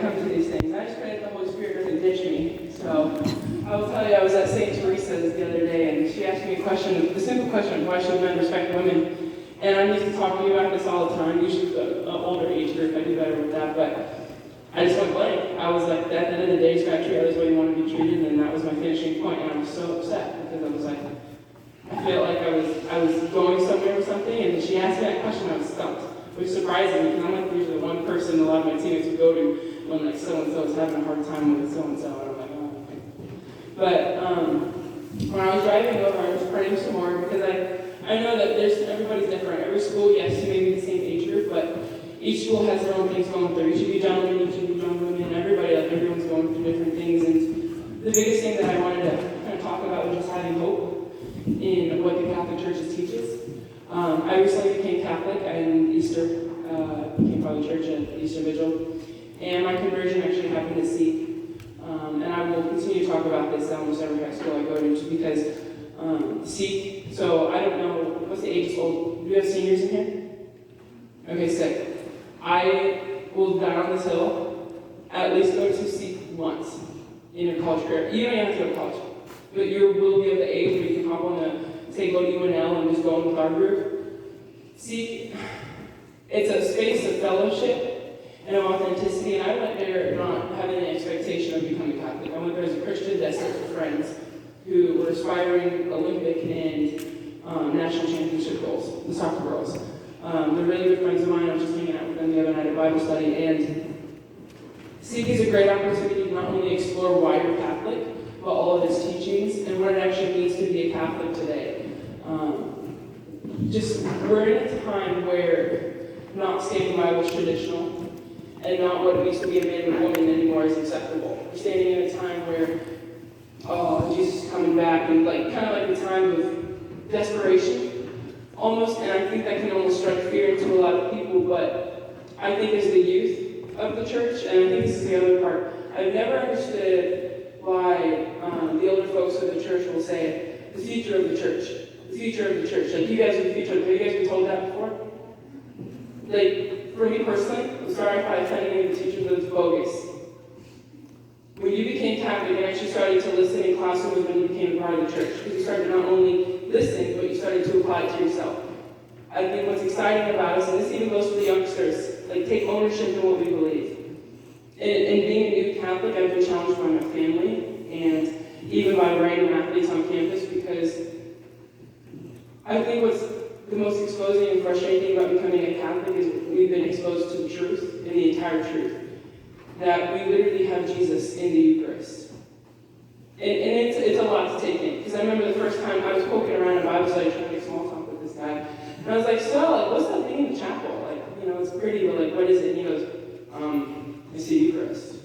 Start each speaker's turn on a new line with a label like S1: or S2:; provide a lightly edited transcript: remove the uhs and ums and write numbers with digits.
S1: come to these things. I just pray that the Holy Spirit doesn't ditch me. So I will tell you, I was at St. Teresa's the other day, and she asked me a question, the simple question, why should men respect women? And I'm used to talking about this all the time, usually an older age group, I do better with that, but I just went blank. I was like, at the end of the day, you got to treat others the way you want to be treated, and that was my finishing point, and I was so upset, because I was like, I feel like I was going somewhere or something, and she asked me that question, I was stumped. Which surprised me, because I'm like usually the one person a lot of my teammates would go to when like so-and-so is having a hard time with so-and-so, and I'm like, oh, okay. But when I was driving over, I was praying some more, because I know that everybody's different. Every school, yes, you may be the same age group, but each school has their own things going through. Each of you gentlemen, each of you young women, everybody, like everyone's going through different things, and the biggest thing that I wanted to kind of talk about was just having hope in what the Catholic Church teaches. I recently became Catholic in Easter, became part of the church at Easter Vigil, and my conversion actually happened at Seek. And I will continue to talk about this at almost every high school I go to, just because Seek, so I don't know, what's the age old? Do we have seniors in here? Okay, sick. I will die on this hill, at least go to Seek once in your college career. You don't even have to go to college, but you will be of the age where you can hop on the, say, go to UNL and just go in with our group. See, it's a space of fellowship and of authenticity, and I went there not having an expectation of becoming Catholic. I went there as a Christian desperate for friends who were aspiring Olympic and national championship girls, the soccer girls. They're really good friends of mine. I was just hanging out with them the other night at Bible study, and Seek is a great opportunity to not only explore why you're Catholic, but all of its teachings and what it actually means to be a Catholic today. We're in a time where not standing Bible is traditional, and not what it means to be a man and woman anymore is acceptable. We're standing in a time where, oh, Jesus is coming back, and like kind of like a time of desperation, almost, and I think that can almost strike fear into a lot of people, but I think as the youth of the church, and I think this is the other part, I've never understood why the older folks of the church will say, the future of the church. The future of the church. Like, you guys are the future. Have you guys been told that before? Like, for me personally, I'm sorry if I offend any of the teachers, but it's bogus. When you became Catholic, you actually started to listen in classrooms when you became a part of the church. Because you started not only listening, but you started to apply it to yourself. I think what's exciting about us, and this even goes to the youngsters, like, take ownership in what we believe. And being a new Catholic, I've been challenged by my family, and even by random athletes on campus, because I think what's the most exposing and frustrating thing about becoming a Catholic is we've been exposed to the truth, and the entire truth. That we literally have Jesus in the Eucharist. And it's a lot to take in. Because I remember the first time I was poking around in Bible study trying to make small talk with this guy. And I was like, so, like, what's that thing in the chapel? Like, it's pretty, but like, what is it? And he goes, it's the Eucharist.